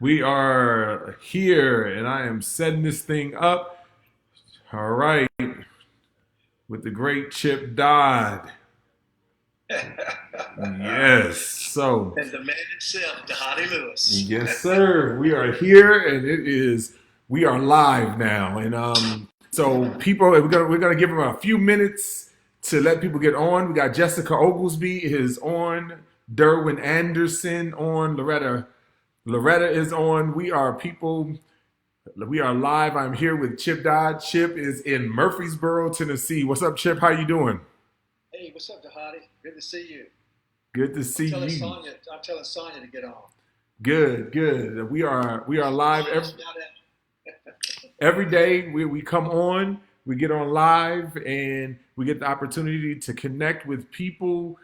We are here, and I am setting this thing up. All right, with the great Chip Dodd. Yes. So, And the man himself, Dhati Lewis. yes, sir. We are here, and we are live now, and so people, we're gonna give them a few minutes to let people get on. We got Jessica Oglesby is on, Derwin Anderson on, Loretta is on. We are people. We are live. I'm here with Chip Dodd. Chip is in Murfreesboro, Tennessee. What's up, Chip? How you doing? Hey, what's up, Dhati? Good to see you. Good to see you. I'm telling Sonya to get on. Good, good. We are live Sonya's got every day. We come on, we get on live, and we get the opportunity to connect with people.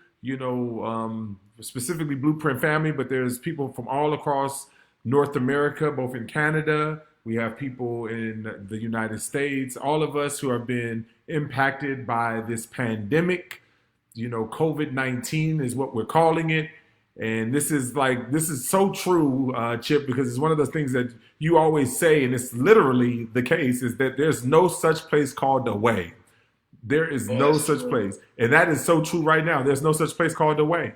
Specifically Blueprint family, but there's people from all across North America, both in Canada. We have people in the United States. All of us who have been impacted by this pandemic. COVID-19 is what we're calling it. And this is so true, Chip, because it's one of those things that you always say, and it's literally the case, is that there's no such place called the way. There is Oh, no that's such true. place. And that is so true right now. There's no such place called the way.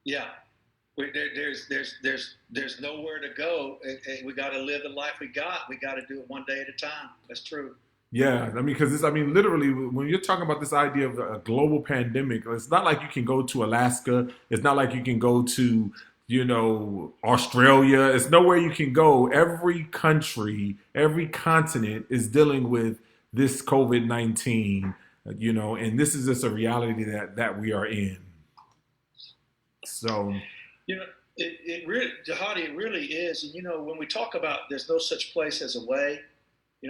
Yeah. There's nowhere to go. We got to live the life we got. We got to do it one day at a time. That's true. Yeah, because literally, when you're talking about this idea of a global pandemic, it's not like you can go to Alaska. It's not like you can go to, Australia. It's nowhere you can go. Every country, every continent is dealing with this COVID-19, and this is just a reality that we are in. So, You know, it really, Dhati, it really is. And when we talk about there's no such place as a way,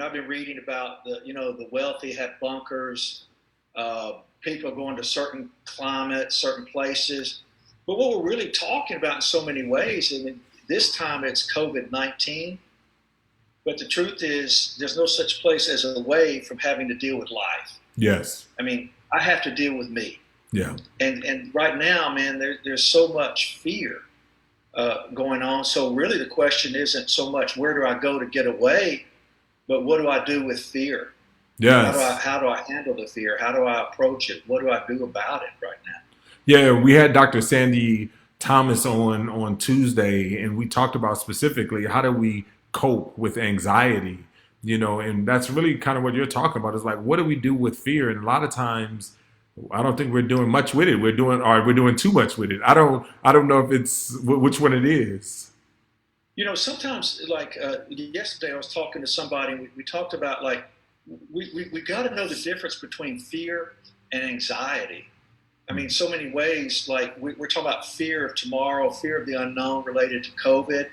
I've been reading about the wealthy have bunkers. People are going to certain climates, certain places. But what we're really talking about in so many ways, and this time it's COVID-19. But the truth is, there's no such place as a way from having to deal with life. yes. I mean, I have to deal with me. Yeah. And right now, man, there's so much fear going on. So really, the question isn't so much where do I go to get away, but what do I do with fear? Yes. How do I handle the fear? How do I approach it? What do I do about it right now? Yeah, we had Dr. Sandy Thomas on Tuesday, and we talked about specifically how do we cope with anxiety, and that's really kind of what you're talking about. Is like, what do we do with fear? And a lot of times, I don't think we're doing much with it. We're doing too much with it. I don't know if it's which one it is. Sometimes, like yesterday, I was talking to somebody, and we talked about like we got to know the difference between fear and anxiety. I mean, so many ways, like we're talking about fear of tomorrow, fear of the unknown related to COVID.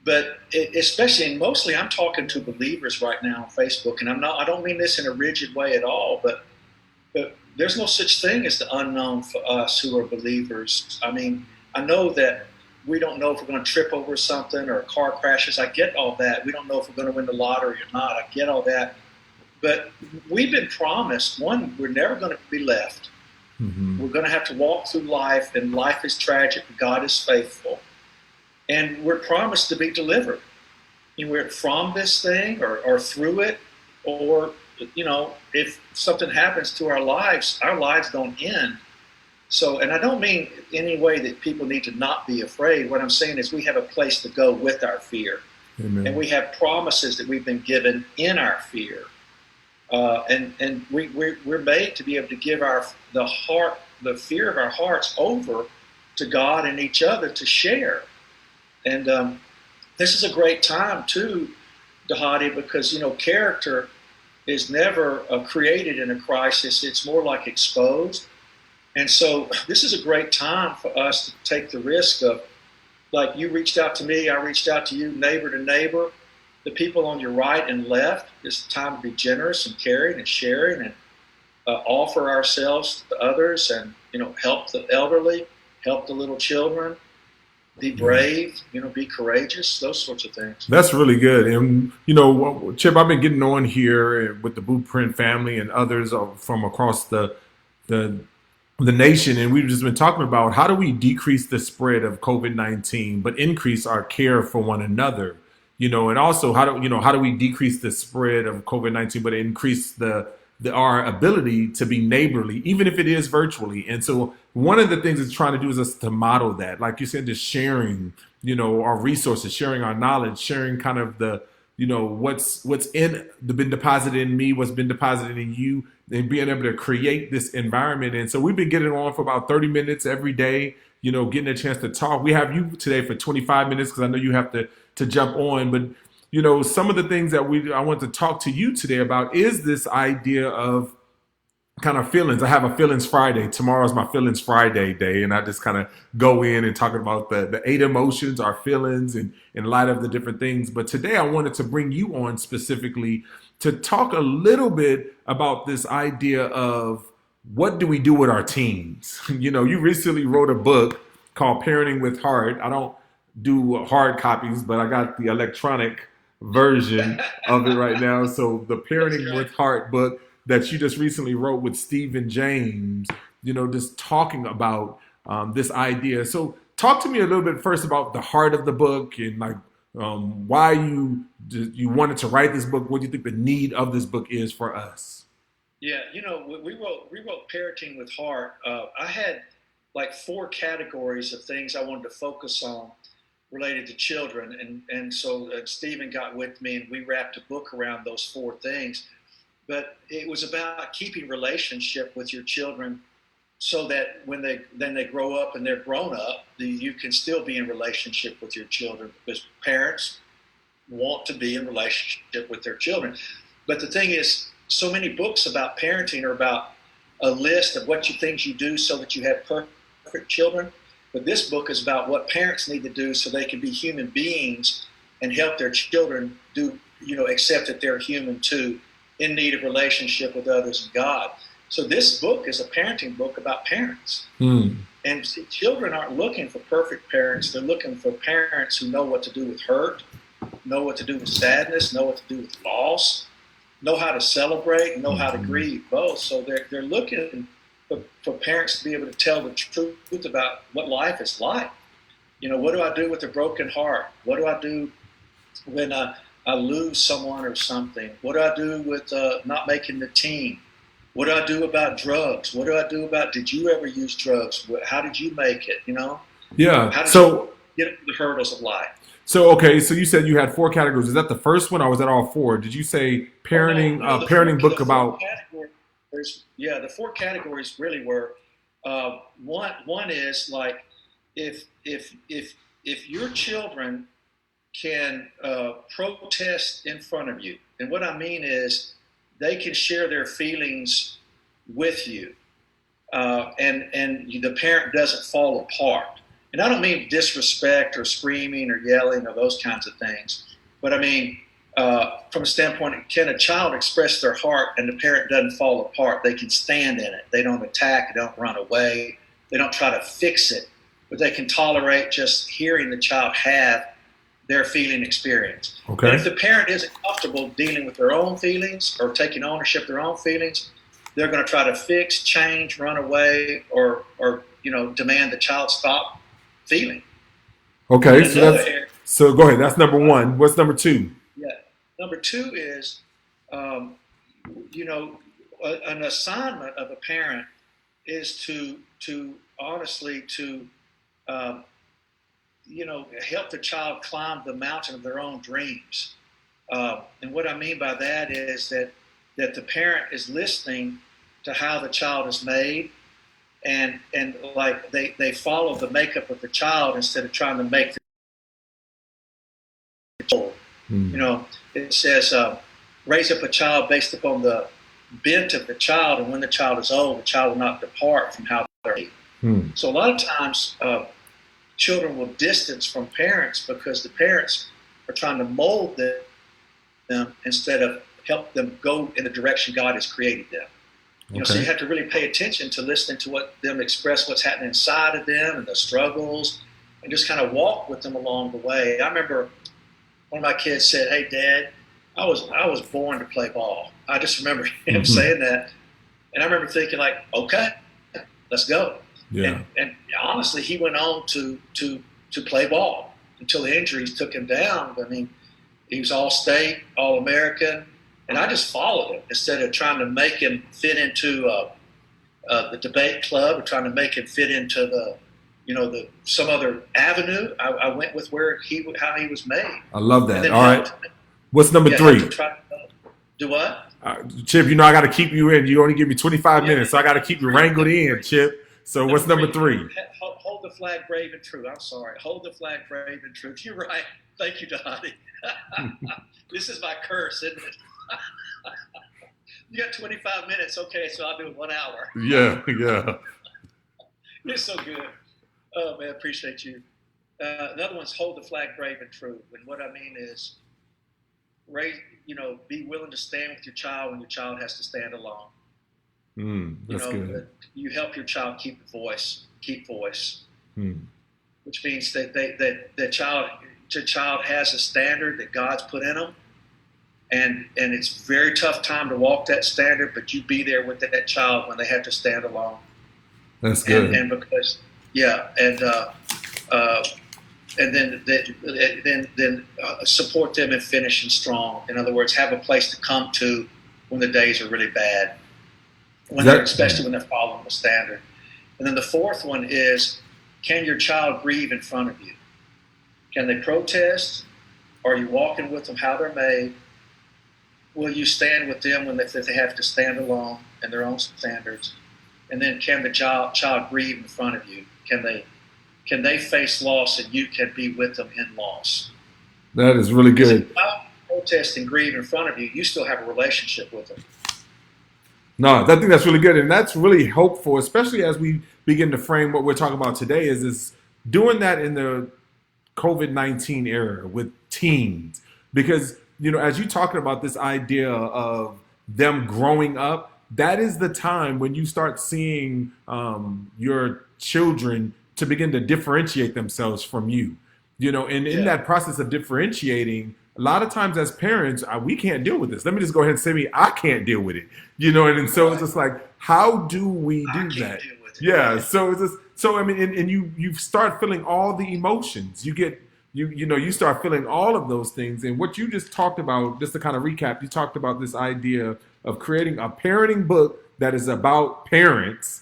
But especially and mostly, I'm talking to believers right now on Facebook, and I don't mean this in a rigid way at all, but there's no such thing as the unknown for us who are believers. I mean, I know that we don't know if we're going to trip over something or car crashes. I get all that. We don't know if we're going to win the lottery or not. I get all that. But we've been promised, one, we're never going to be left. Hmm. We're going to have to walk through life, and life is tragic, but God is faithful. And we're promised to be delivered. We're from this thing or through it, or, if something happens to our lives don't end. So, and I don't mean any way that people need to not be afraid. What I'm saying is we have a place to go with our fear. And Amen. we have promises that we've been given in our fear. We're made to be able to give the fear of our hearts over to God and each other to share. And this is a great time too, Dhati, because character is never created in a crisis. It's more like exposed. And so this is a great time for us to take the risk of, like you reached out to me, I reached out to you, neighbor to neighbor, the people on your right and left. It's time to be generous and caring and sharing and offer ourselves to others and, help the elderly, help the little children, be Yeah. brave, be courageous, those sorts of things. That's really good. And, Chip, I've been getting on here with the Blueprint family and others from across the the nation, and we've just been talking about how do we decrease the spread of COVID-19, but increase our care for one another. And also how do we decrease the spread of COVID-19, but increase the our ability to be neighborly, even if it is virtually. And so one of the things it's trying to do is us to model that, like you said, just sharing, our resources, sharing our knowledge, sharing kind of the what's in been deposited in me, what's been deposited in you, and being able to create this environment. And so we've been getting on for about 30 minutes every day, getting a chance to talk. We have you today for 25 minutes because I know you have to jump on. But some of the things that I want to talk to you today about is this idea of kind of feelings. I have a feelings Friday. Tomorrow's my feelings Friday day, and I just kind of go in and talk about the eight emotions, our feelings, and in light of the different things. But today I wanted to bring you on specifically to talk a little bit about this idea of what do we do with our teens. You recently wrote a book called Parenting with Heart. I don't do hard copies, but I got the electronic version of it right now. So the Parenting with Heart book that you just recently wrote with Stephen James, just talking about this idea. So talk to me a little bit first about the heart of the book and like why you wanted to write this book. What do you think the need of this book is for us? Yeah, we wrote Parenting with Heart. I had like four categories of things I wanted to focus on related to children, and so Stephen got with me, and we wrapped a book around those four things. But it was about keeping relationship with your children so that when they grow up and they're grown up, you can still be in relationship with your children, because parents want to be in relationship with their children. But the thing is, so many books about parenting are about a list of things you do so that you have perfect children. But this book is about what parents need to do so they can be human beings and help their children accept that they're human too, in need of relationship with others and God. So this book is a parenting book about parents. And see, children aren't looking for perfect parents. They're looking for parents who know what to do with hurt, know what to do with sadness, know what to do with loss, know how to celebrate, know how to grieve both. So they're looking for parents to be able to tell the truth about what life is like. What do I do with a broken heart? What do I do when I lose someone or something? What do I do with not making the team? What do I do about drugs? What do I do about, did you ever use drugs? How did you make it? Yeah. How did you get over the hurdles of life? So, okay. So you said you had four categories. Is that the first one or was that all four? Did you say parenting, parenting book about? The four categories really were, one is like, if your children can protest in front of you. And what I mean is they can share their feelings with you, and the parent doesn't fall apart. And I don't mean disrespect or screaming or yelling or those kinds of things, but I mean from a standpoint, can a child express their heart and the parent doesn't fall apart? They can stand in it. They don't attack. They don't run away. They don't try to fix it, but they can tolerate just hearing the child have their feeling experience. Okay. And if the parent isn't comfortable dealing with their own feelings or taking ownership of their own feelings, they're going to try to fix, change, run away, or demand the child stop feeling. Okay, so go ahead. That's number one. What's number two? Yeah, number two is, an assignment of a parent is to honestly help the child climb the mountain of their own dreams. And what I mean by that is that the parent is listening to how the child is made, and like they follow the makeup of the child instead of trying to make the child. It says, raise up a child based upon the bent of the child, and when the child is old, the child will not depart from how they're made. So a lot of times, children will distance from parents because the parents are trying to mold them instead of help them go in the direction God has created them. So you have to really pay attention to listening to them express what's happening inside of them and the struggles, and just kind of walk with them along the way. I remember one of my kids said, "Hey, Dad, I was born to play ball." I just remember him saying that, and I remember thinking, like, okay, let's go. Yeah. And honestly, he went on to play ball until the injuries took him down. I mean, he was all-state, all-American, and I just followed him instead of trying to make him fit into the debate club or trying to make him fit into some other avenue. I went with how he was made. I love that. All right. What's number 3? Do what? Chip, I got to keep you in. You only give me 25 minutes, so I got to keep you wrangled in, Chip. So what's number 3? Hold the flag brave and true. I'm sorry. Hold the flag brave and true. You're right. Thank you, Dhati. This is my curse, isn't it? You got 25 minutes. Okay, so I'll do 1 hour. Yeah. You're so good. Oh, man, appreciate you. Another one's hold the flag brave and true. And what I mean is, be willing to stand with your child when your child has to stand alone. That's good. You help your child keep voice, which means that the child has a standard that God's put in them, and it's a very tough time to walk that standard, but you be there with that child when they have to stand alone. That's good. And because then support them in finishing strong. In other words, have a place to come to when the days are really bad, especially when they're following the standard. And then the fourth one is, can your child grieve in front of you? Can they protest? Are you walking with them how they're made? Will you stand with them when they have to stand alone in their own standards? And then can the child grieve in front of you? Can they face loss and you can be with them in loss? That is really good. If you protest and grieve in front of you, you still have a relationship with them. No, I think that's really good. And that's really hopeful, especially as we begin to frame what we're talking about today is doing that in the COVID-19 era with teens. Because, as you're talking about this idea of them growing up, that is the time when you start seeing your children to begin to differentiate themselves from you. And in that process of differentiating, a lot of times as parents, we can't deal with this. Let me just go ahead and say I can't deal with it. And so it's just like, how do we do that? Yeah. So it's just, and you start feeling all the emotions. You start feeling all of those things. And what you just talked about, just to kind of recap, you talked about this idea of creating a parenting book that is about parents.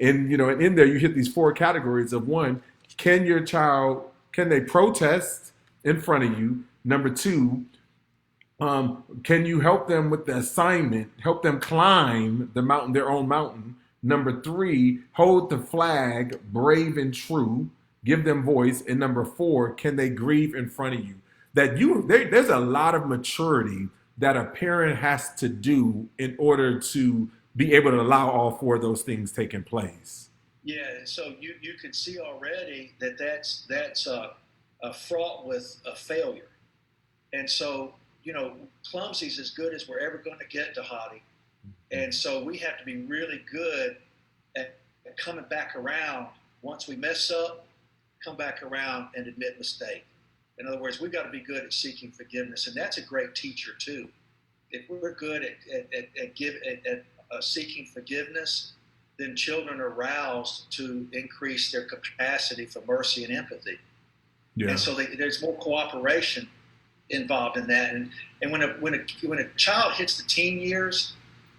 And, and in there you hit these 4 categories of 1, can they protest in front of you? Number 2, can you help them with the assignment, help them climb the mountain, their own mountain? Number 3, hold the flag brave and true, give them voice. And number 4, can they grieve in front of you? There's a lot of maturity that a parent has to do in order to be able to allow all 4 of those things taking place. Yeah, and so you can see already that's fraught with a failure. And so, clumsy's as good as we're ever going to get, Dhati. And so we have to be really good at coming back around. Once we mess up, come back around and admit mistake. In other words, we've got to be good at seeking forgiveness. And that's a great teacher, too. If we're good at seeking forgiveness, then children are roused to increase their capacity for mercy and empathy. Yeah. And so there's more cooperation involved in that. And when a child hits the teen years,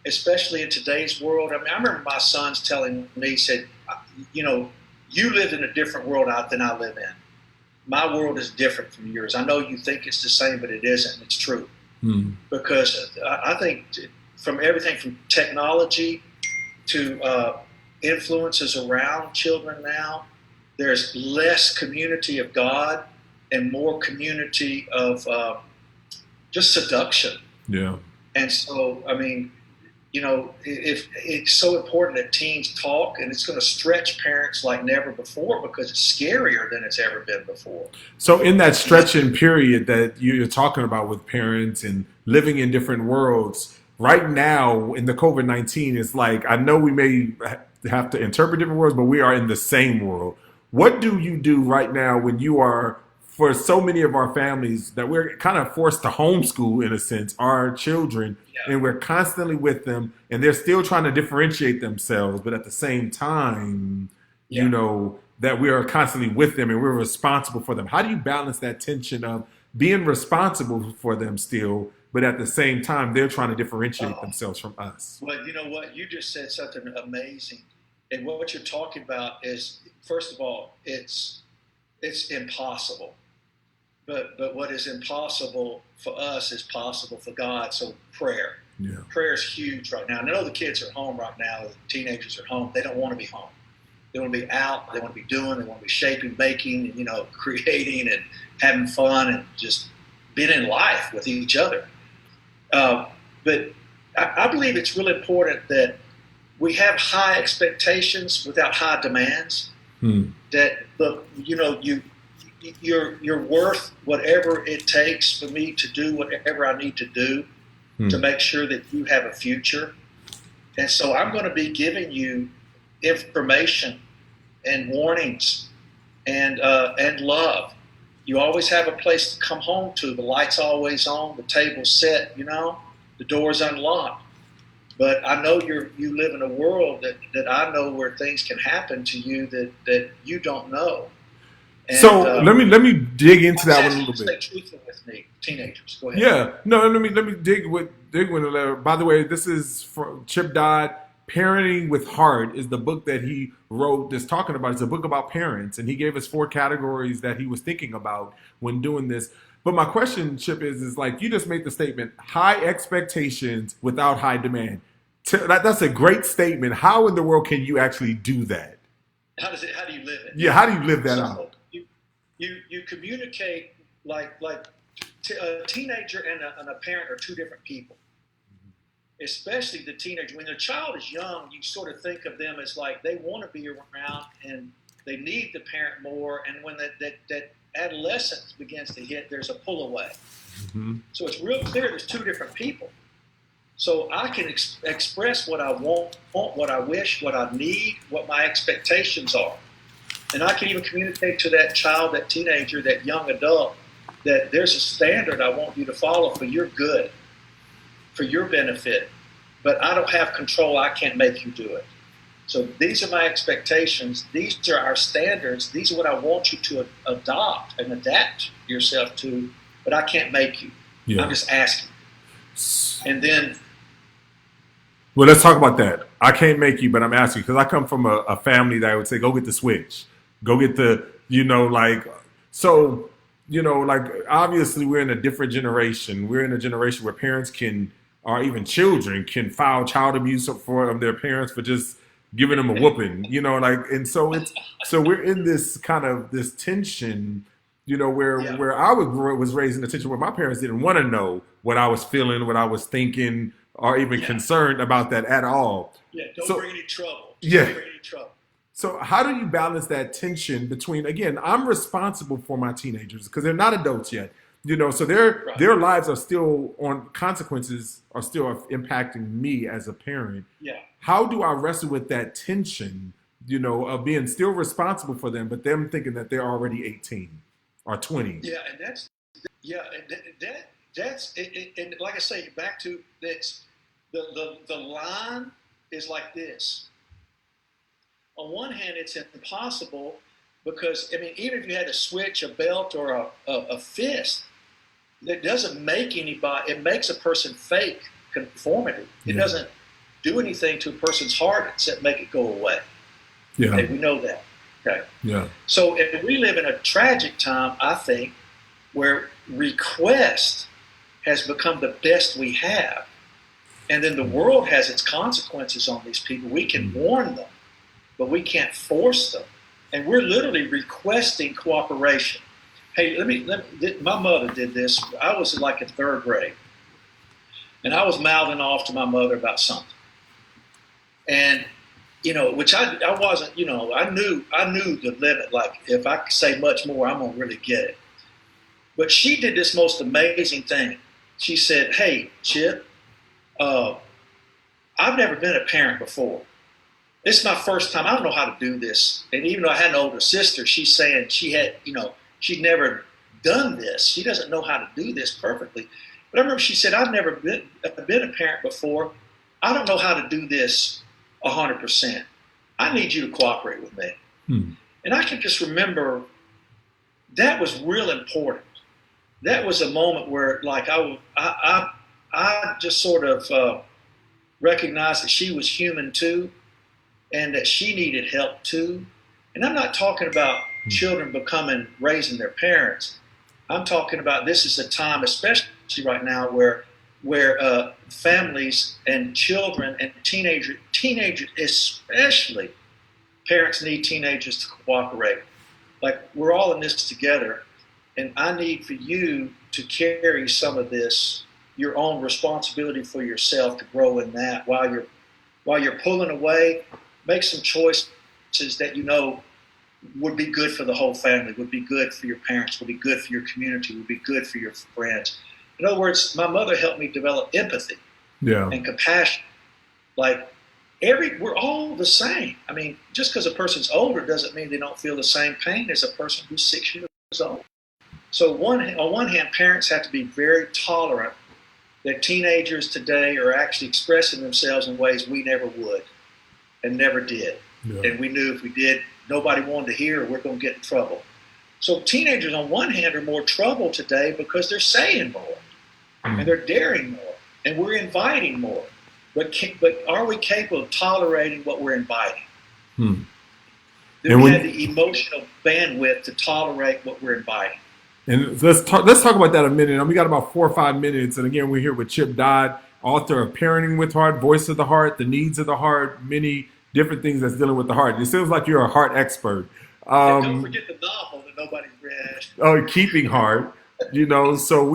especially in today's world, I remember my sons telling me, he said, you live in a different world than I live in. My world is different from yours. I know you think it's the same, but it isn't. It's true. Because I think from everything from technology to influences around children now, there's less community of God and more community of just seduction. Yeah. And so, if it's so important that teens talk, and it's going to stretch parents like never before because it's scarier than it's ever been before. So in that stretching period that you're talking about with parents and living in different worlds, right now in the COVID-19, it's like, I know we may have to interpret different words, but we are in the same world. What do you do right now when you are for so many of our families that we're kind of forced to homeschool in a sense our children, Yeah. and we're constantly with them, and they're still trying to differentiate themselves, but at the same time, Yeah. that we are constantly with them and we're responsible for them. How do you balance that tension of being responsible for them still, but at the same time they're trying to differentiate Oh, themselves from us? well, you know what? You just said something amazing. And what you're talking about is, first of all, it's impossible. But what is impossible for us is possible for God. So Yeah. prayer is huge right now. I know the kids are home right now. The teenagers are home. They don't want to be home. They want to be out. They want to be doing. They want to be shaping, baking, and creating and having fun and just being in life with each other. But I believe it's really important that we have high expectations without high demands. Hmm. That you're worth whatever it takes for me to do whatever I need to do to make sure that you have a future. And so I'm going to be giving you information and warnings and love. You always have a place to come home to. The light's always on. The table's set. The door's unlocked. But I know you live in a world that I know where things can happen to you that you don't know. And, So let me dig into that one a little stay bit. truthful with me, teenagers. Go ahead. Yeah, no, let me dig with a little. By the way, this is from Chip Dodd. Parenting with Heart is the book that he wrote. That's talking about. It's a book about parents, and he gave us 4 categories that he was thinking about when doing this. But my question, Chip, is like you just made the statement: high expectations without high demand. That's a great statement. How in the world can you actually do that? How do you live it? Yeah, how do you live that So out? you communicate like a teenager and a parent are two different people. Especially the teenager. When the child is young, you sort of think of them as like they want to be around and they need the parent more. And when that adolescence begins to hit, there's a pull away. Mm-hmm. So it's real clear there's two different people. So I can express what I want, what I wish, what I need, what my expectations are. And I can even communicate to that child, that teenager, that young adult, that there's a standard I want you to follow for your good, for your benefit. But I don't have control. I can't make you do it. So these are my expectations. These are our standards. These are what I want you to adopt and adapt yourself to, but I can't make you. Yeah. I'm just asking. And then Well, let's talk about that. I can't make you, but I'm asking because I come from a family that would say, "Go get the Switch, go get the," like obviously we're in a different generation. We're in a generation where parents can, or even children can file child abuse for their parents for just giving them a whooping, and so we're in this kind of this tension, where yeah, was raised in a tension where my parents didn't want to know what I was feeling, what I was thinking, or even yeah, concerned about that at all. yeah. Don't So bring any trouble. yeah. Don't bring any trouble. So how do you balance that tension between, again, I'm responsible for my teenagers because they're not adults yet, so Right. their lives are still on consequences are still impacting me as a parent. Yeah. How do I wrestle with that tension, of being still responsible for them, but them thinking that they're already 18 or 20? Yeah, and that's and like I say, back to this, the line is like this. On one hand, it's impossible because even if you had a switch, a belt, or a fist, that doesn't make anybody. It makes a person fake conformity. It doesn't do anything to a person's heart except make it go away. Yeah. Okay, we know that. Okay. Yeah. So if we live in a tragic time, I think, where request has become the best we have, and then the world has its consequences on these people. We can warn them, but we can't force them. And we're literally requesting cooperation. Hey, my mother did this. I was like in 3rd grade, and I was mouthing off to my mother about something. And, which I wasn't, I knew the limit. Like, if I say much more, I'm going to really get it. But she did this most amazing thing. She said, "Hey, Chip, I've never been a parent before. This is my first time. I don't know how to do this." And even though I had an older sister, she's saying she had, she'd never done this. She doesn't know how to do this perfectly. But I remember she said, I've never been a parent before. I don't know how to do this 100%. I need you to cooperate with me. And I can just remember that was real important. That was a moment where, like, I just sort of recognized that she was human too, and that she needed help too. And I'm not talking about children raising their parents. I'm talking about this is a time, especially right now, where families and children and teenagers especially, parents need teenagers to cooperate. Like, we're all in this together, and I need for you to carry some of this, your own responsibility for yourself, to grow in that while you're pulling away. Make some choices that you know would be good for the whole family, would be good for your parents, would be good for your community, would be good for your friends. In other words, my mother helped me develop empathy and compassion. Like, we're all the same. I mean, just because a person's older doesn't mean they don't feel the same pain as a person who's 6 years old. So on one hand, parents have to be very tolerant that teenagers today are actually expressing themselves in ways we never would and never did. Yeah. And we knew if we did, nobody wanted to hear, we're going to get in trouble. So teenagers on one hand are more trouble today because they're saying more and they're daring more and we're inviting more. But are we capable of tolerating what we're inviting? Do we have the emotional bandwidth to tolerate what we're inviting? And let's talk about that a minute. And we got about 4 or 5 minutes. And again, we're here with Chip Dodd, author of Parenting with Heart, Voice of the Heart, The Needs of the Heart, many different things that's dealing with the heart. It seems like you're a heart expert. Don't forget the novel that nobody's read. Oh, Keeping Heart. So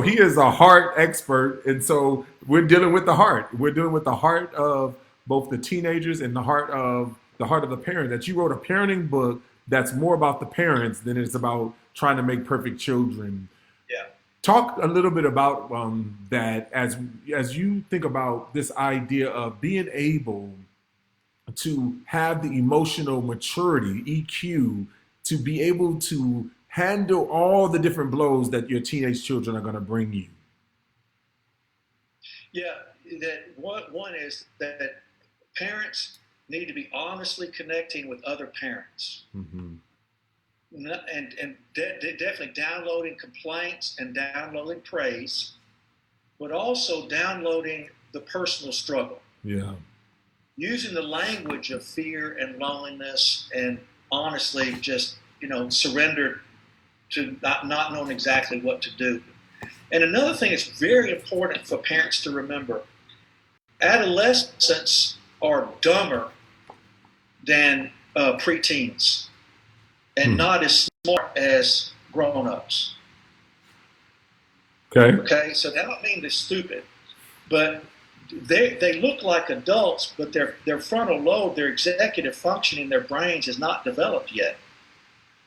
he is a heart expert, and so we're dealing with the heart. We're dealing with the heart of both the teenagers and the heart of the parent. That you wrote a parenting book that's more about the parents than it's about trying to make perfect children. Yeah. Talk a little bit about that as you think about this idea of being able to have the emotional maturity, EQ, to be able to handle all the different blows that your teenage children are going to bring you. Yeah, that one is that parents need to be honestly connecting with other parents. And definitely downloading complaints and downloading praise, but also downloading the personal struggle. Yeah. Using the language of fear and loneliness, and honestly just, surrender to not knowing exactly what to do. And another thing that's very important for parents to remember, adolescents are dumber than preteens and not as smart as grown-ups. Okay, so that don't mean they're stupid, but they look like adults, but their frontal lobe, their executive function in their brains is not developed yet.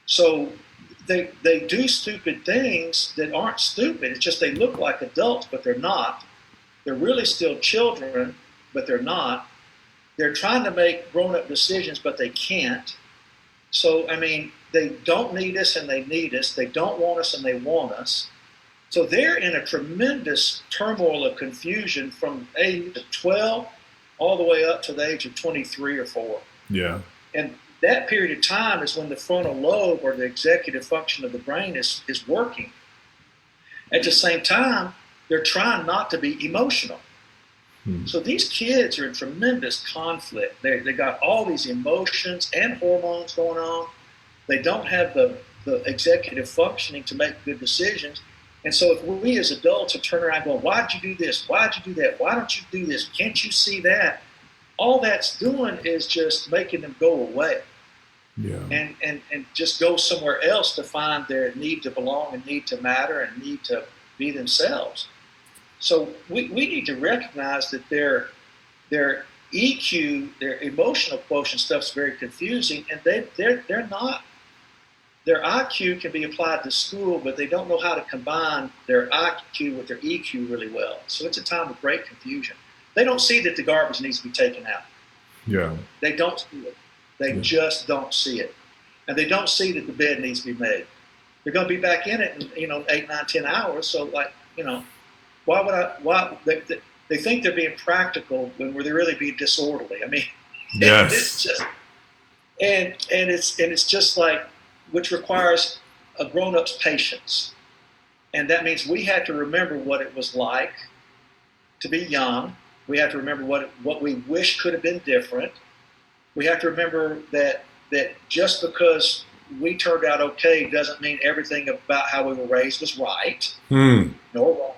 So they do stupid things that aren't stupid. It's just they look like adults, but they're not. They're really still children, but they're not. They're trying to make grown-up decisions, but they can't. So, I mean, they don't need us and they need us. They don't want us and they want us. So they're in a tremendous turmoil of confusion from age of 12 all the way up to the age of 23 or 4. Yeah. And that period of time is when the frontal lobe, or the executive function of the brain, is working. At the same time, they're trying not to be emotional. So these kids are in tremendous conflict. They got all these emotions and hormones going on. They don't have the executive functioning to make good decisions. And so if we as adults are turning around going, why'd you do this? Why'd you do that? Why don't you do this? Can't you see that? All that's doing is just making them go away. Yeah. And just go somewhere else to find their need to belong and need to matter and need to be themselves. So we need to recognize that their EQ, their emotional quotient stuff is very confusing, and they're not. Their IQ can be applied to school, but they don't know how to combine their IQ with their EQ really well. So it's a time of great confusion. They don't see that the garbage needs to be taken out. Yeah. They don't see it. They just don't see it. And they don't see that the bed needs to be made. they're going to be back in it in 8, 9, 10 hours. So like why would I? Why they think they're being practical when they're really being disorderly. I mean, it's Yes. just and it's just like which requires a grown-up's patience, and that means we have to remember what it was like to be young. We have to remember what we wish could have been different. We have to remember that just because we turned out okay doesn't mean everything about how we were raised was right, nor wrong.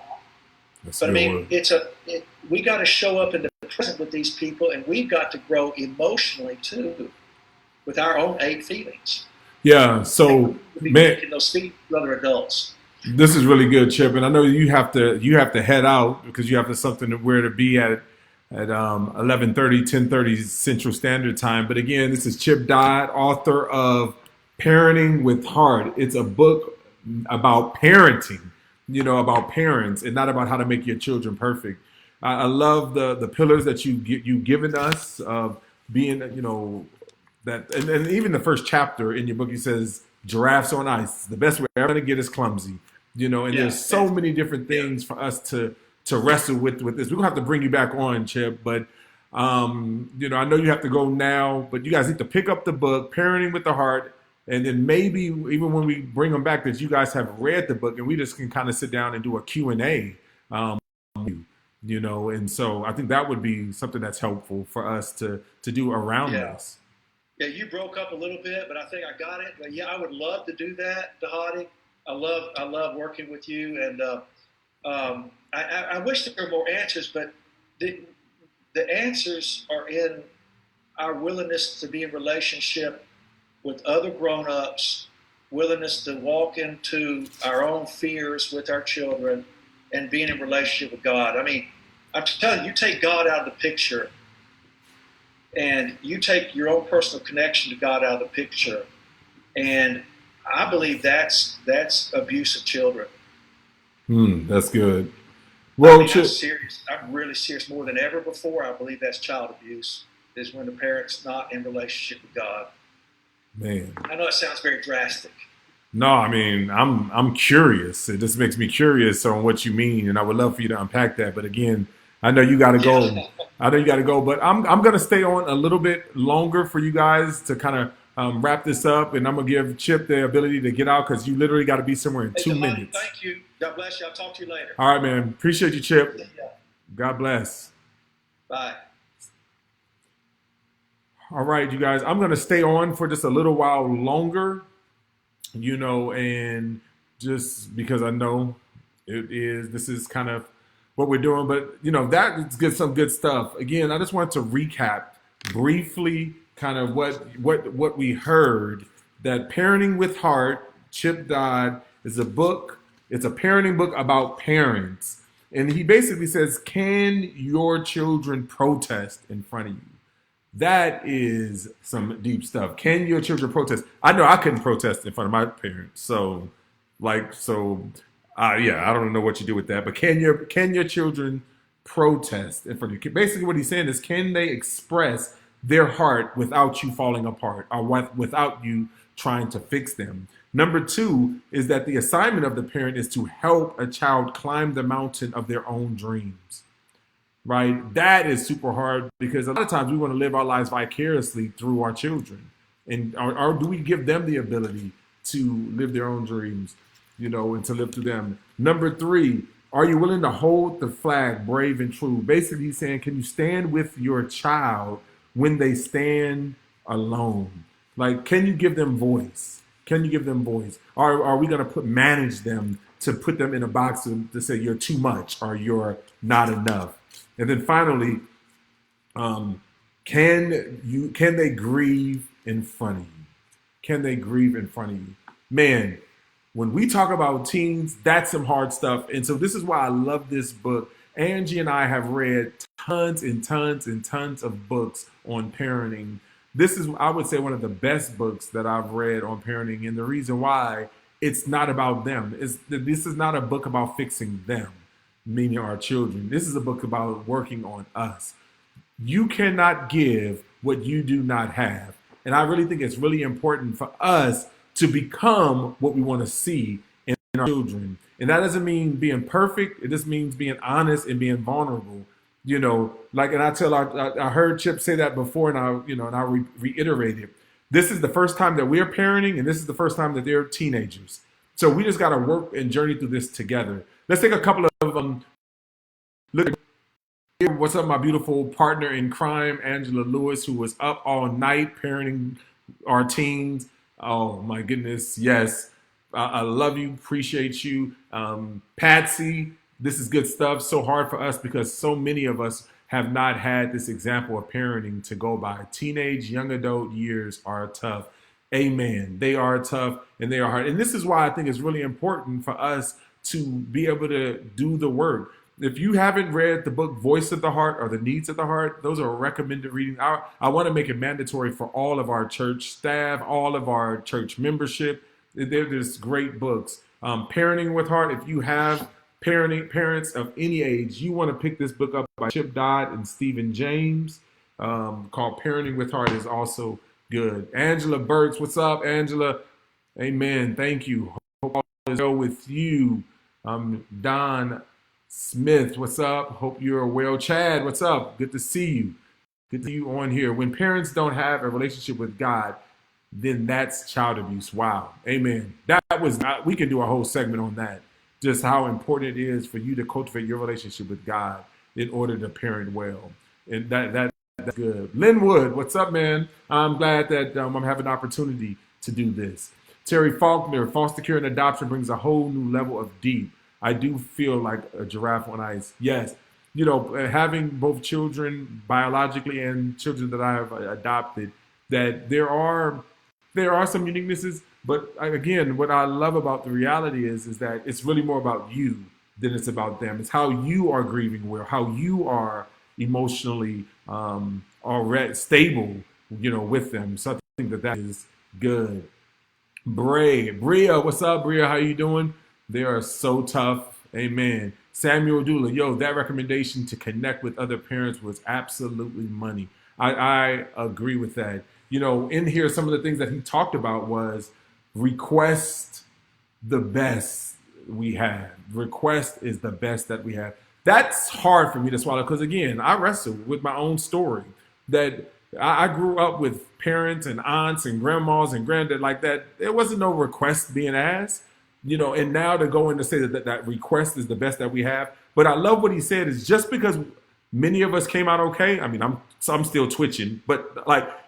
That's But I mean, good. we got to show up in the present with these people, and we've got to grow emotionally too, with our own 8 feelings. Yeah. And So, we be man, making those feelings to other adults. this is really good, Chip. And I know you have to head out because you have to something where to be at 11:30, 10:30 Central Standard Time. But again, this is Chip Dodd, author of Parenting with Heart. It's a book about parenting, about parents, and not about how to make your children perfect. I love the pillars that you've given us of being, that, and even the first chapter in your book, he says giraffes on ice. The best way ever to get is clumsy, and Yeah, there's so many different yeah. things for us to wrestle with this. We're gonna have to bring you back on, Chip, but I know you have to go now, but you guys need to pick up the book, Parenting with the Heart, and then maybe even when we bring them back, that you guys have read the book, and we just can kind of sit down and do a Q&A, and so I think that would be something that's helpful for us to do around Yeah. this. Yeah, you broke up a little bit, but I think I got it. But yeah, I would love to do that, Dhati. I love working with you, and I wish there were more answers, but the answers are in our willingness to be in relationship with other grown-ups, willingness to walk into our own fears with our children, and being in relationship with God. I mean, I'm telling you, you take God out of the picture, and you take your own personal connection to God out of the picture, and I believe that's abuse of children. That's good. I Well, mean, I'm Chip, serious. I'm really serious more than ever before. I believe that's child abuse. Is when the parent's not in relationship with God. man. I know it sounds very drastic. No, I mean, I'm curious. It just makes me curious on what you mean, and I would love for you to unpack that. But again, I know you got to Yeah. go. I know you got to go, but I'm gonna stay on a little bit longer for you guys to kind of wrap this up, and I'm gonna give Chip the ability to get out because you literally got to be somewhere in Hey, two Dhati, minutes. thank you. God bless you. I'll talk to you later. All right, man. Appreciate you, Chip. Yeah. God bless. Bye. All right, you guys. I'm gonna stay on for just a little while longer, and just because I know this is kind of what we're doing, but that is good, some good stuff. Again, I just want to recap briefly kind of what we heard, that Parenting with Heart, Chip Dodd, is a book. It's a parenting book about parents. And he basically says, can your children protest in front of you? That is some deep stuff. Can your children protest? I know I couldn't protest in front of my parents. Yeah, I don't know what you do with that. But can your children protest in front of you? Basically, what he's saying is, can they express their heart without you falling apart, or without you trying to fix them? Number two is that the assignment of the parent is to help a child climb the mountain of their own dreams. Right? That is super hard because a lot of times we want to live our lives vicariously through our children. And or do we give them the ability to live their own dreams, and to live through them? Number three, are you willing to hold the flag brave and true? Basically, he's saying, can you stand with your child when they stand alone? Like, can you give them voice? Can you give them voice? Or are we going to manage them to put them in a box to say you're too much or you're not enough? And then finally, can they grieve in front of you? Can they grieve in front of you? Man, when we talk about teens, that's some hard stuff. And so this is why I love this book. Angie and I have read tons and tons and tons of books on parenting. This is, I would say, one of the best books that I've read on parenting. And the reason why, it's not about them. This is not a book about fixing them, meaning our children. This is a book about working on us. You cannot give what you do not have. And I really think it's really important for us to become what we want to see in our children. And that doesn't mean being perfect. It just means being honest and being vulnerable. Like, and I heard Chip say that before, and I reiterate it. This is the first time that we're parenting, and this is the first time that they're teenagers. So we just got to work and journey through this together. Let's take a couple of look. What's up, my beautiful partner in crime, Angela Lewis, who was up all night parenting our teens. Oh my goodness, yes. I love you, appreciate you. Patsy, this is good stuff. So hard for us because so many of us have not had this example of parenting to go by. Teenage, young adult years are tough. Amen. They are tough and they are hard. And this is why I think it's really important for us to be able to do the work. If you haven't read the book Voice of the Heart or The Needs of the Heart, those are recommended reading. I want to make it mandatory for all of our church staff, all of our church membership. They're just great books. Parenting with Heart, if you have parents of any age, you want to pick this book up by Chip Dodd and Stephen James, called Parenting with Heart, is also good. Angela Burks, what's up, Angela? Amen. Thank you. Hope all is well with you. Don Smith, what's up? Hope you're well. Chad, what's up? Good to see you. Good to see you on here. When parents don't have a relationship with God, then that's child abuse. Wow. Amen. We can do a whole segment on that. Just how important it is for you to cultivate your relationship with God in order to parent well. And that's good. Linwood, what's up, man? I'm glad that I'm having an opportunity to do this. Terry Faulkner, foster care and adoption brings a whole new level of deep. I do feel like a giraffe on ice. Yes. Having both children biologically and children that I have adopted, that there are some uniquenesses, but again, what I love about the reality is that it's really more about you than it's about them. It's how you are grieving well, how you are emotionally already stable, with them. So I think that is good. Bria, what's up, Bria? How you doing? They are so tough. Amen. Samuel Dula, that recommendation to connect with other parents was absolutely money. I agree with that. In here, some of the things that he talked about was request the best we have. Request is the best that we have. That's hard for me to swallow because, again, I wrestle with my own story that I grew up with parents and aunts and grandmas and granddad like that. There wasn't no request being asked. And now to go in to say that request is the best that we have. But I love what he said is just because many of us came out okay. I mean, I'm still twitching, but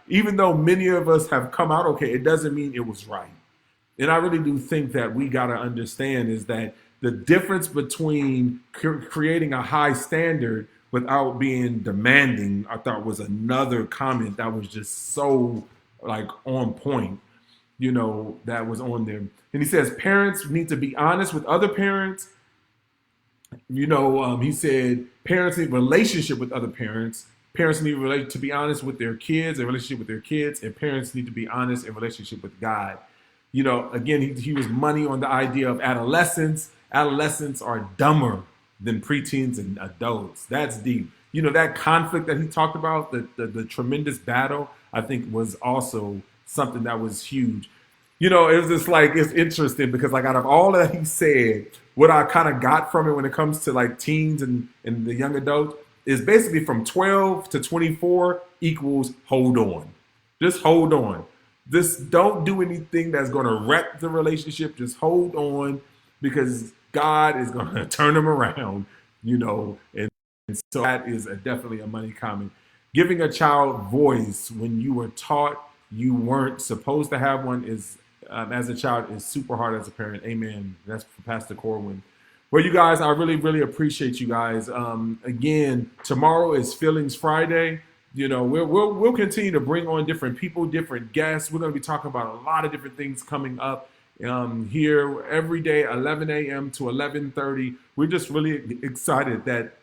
even though many of us have come out okay, it doesn't mean it was right. And I really do think that we got to understand is that the difference between creating a high standard without being demanding, I thought was another comment that was just so on point. That was on there. And he says parents need to be honest with other parents. He said parents need relationship with other parents. Parents need to be honest with their kids, a relationship with their kids, and parents need to be honest in relationship with God. Again, he was money on the idea of adolescents. Adolescents are dumber than preteens and adults. That's deep. That conflict that he talked about, the tremendous battle, I think was also something that was huge. It was just it's interesting because out of all that he said, what I kind of got from it when it comes to teens and the young adults is basically from 12 to 24 equals hold on. Just hold on. Just don't do anything that's going to wreck the relationship. Just hold on because God is going to turn them around, and so that is definitely a money comment. Giving a child voice when you were taught you weren't supposed to have one is, as a child, is super hard as a parent. Amen. That's for Pastor Corwin. Well, you guys, I really, really appreciate you guys. Again, tomorrow is Feelings Friday. We'll continue to bring on different people, different guests. We're going to be talking about a lot of different things coming up here every day, 11 a.m. to 11:30. We're just really excited that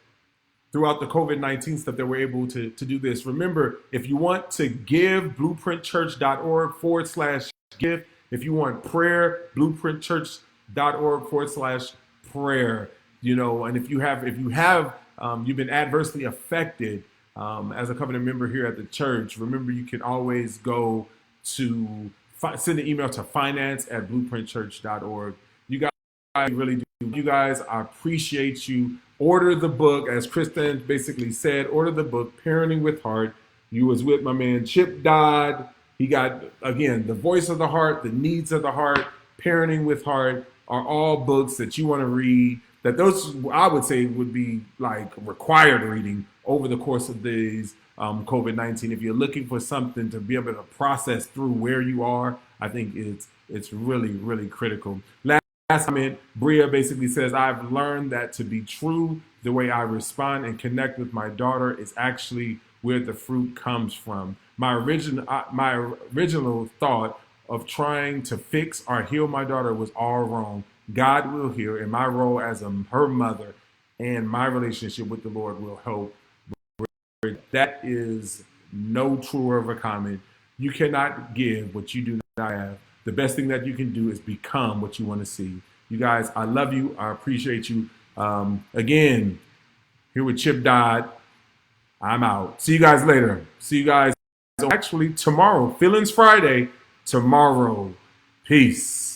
throughout the COVID-19 stuff that we're able to do this. Remember, if you want to give, blueprintchurch.org/give. If you want prayer, blueprintchurch.org/prayer. And if you've been adversely affected as a covenant member here at the church, remember you can always go to send an email to finance@blueprintchurch.org. You guys, I really do. You guys, I appreciate you. Order the book, as Kristen basically said. Order the book, Parenting with Heart. You was with my man Chip Dodd. He got, again, The Voice of the Heart, The Needs of the Heart, Parenting with Heart are all books that you want to read. That those, I would say, would be like required reading over the course of these COVID-19. If you're looking for something to be able to process through where you are, I think it's really, really critical. Last comment, Bria basically says, I've learned that to be true, the way I respond and connect with my daughter is actually where the fruit comes from. My original thought of trying to fix or heal my daughter was all wrong. God will heal, and my role as her mother and my relationship with the Lord will help. That is no truer of a comment. You cannot give what you do not have. The best thing that you can do is become what you want to see. You guys, I love you. I appreciate you. Again, here with Chip Dodd. I'm out. See you guys later. See you guys actually tomorrow. Feelings Friday tomorrow. Peace.